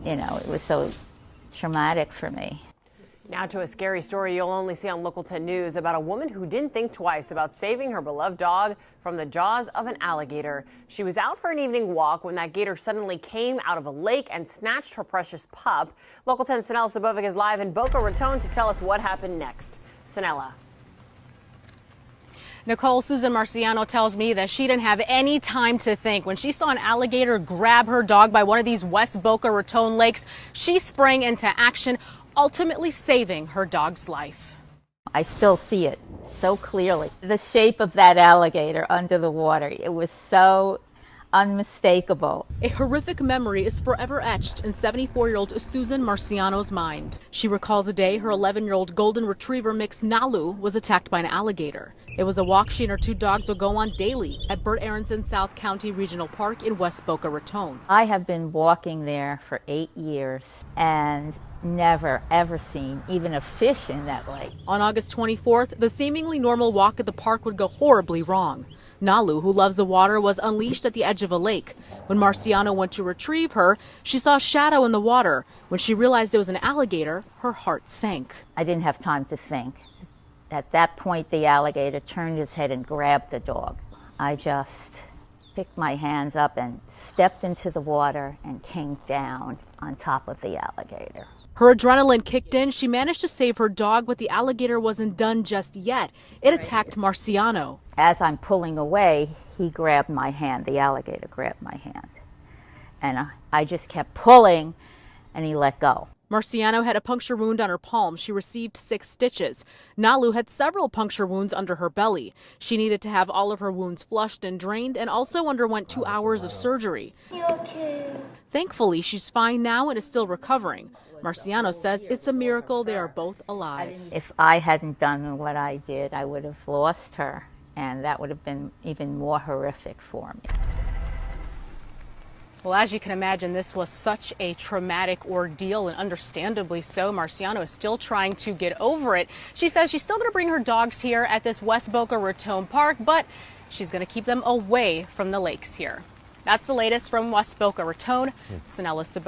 You know, it was so traumatic for me. Now to a scary story you'll only see on Local 10 News about a woman who didn't think twice about saving her beloved dog from the jaws of an alligator. She was out for an evening walk when that gator suddenly came out of a lake and snatched her precious pup. Local 10's Sanella Sabovic is live in Boca Raton to tell us what happened next. Sanella. Nicole, Susan Marciano tells me that she didn't have any time to think. When she saw an alligator grab her dog by one of these West Boca Raton lakes, she sprang into action, ultimately saving her dog's life. I still see it so clearly. The shape of that alligator under the water, it was so unmistakable. A horrific memory is forever etched in 74-year-old Susan Marciano's mind. She recalls a day her 11-year-old golden retriever mix Nalu was attacked by an alligator. It was a walk she and her two dogs would go on daily at Bert Aronson South County Regional Park in West Boca Raton. I have been walking there for 8 years and never ever seen even a fish in that lake. On August 24th, the seemingly normal walk at the park would go horribly wrong. Nalu, who loves the water, was unleashed at the edge of a lake. When Marciano went to retrieve her, she saw a shadow in the water. When she realized it was an alligator, her heart sank. I didn't have time to think. At that point, the alligator turned his head and grabbed the dog. I just picked my hands up and stepped into the water and came down on top of the alligator. Her adrenaline kicked in. She managed to save her dog, but the alligator wasn't done just yet. It attacked Marciano. As I'm pulling away, he grabbed my hand. The alligator grabbed my hand. And I just kept pulling, and he let go. Marciano had a puncture wound on her palm. She received 6 stitches. Nalu had several puncture wounds under her belly. She needed to have all of her wounds flushed and drained and also underwent 2 hours of surgery. You okay? Thankfully, she's fine now and is still recovering. Marciano says it's a miracle they are both alive. If I hadn't done what I did, I would have lost her, and that would have been even more horrific for me. Well, as you can imagine, this was such a traumatic ordeal, and understandably so. Marciano is still trying to get over it. She says she's still going to bring her dogs here at this West Boca Raton Park, but she's going to keep them away from the lakes here. That's the latest from West Boca Raton. Sanella Sabovic.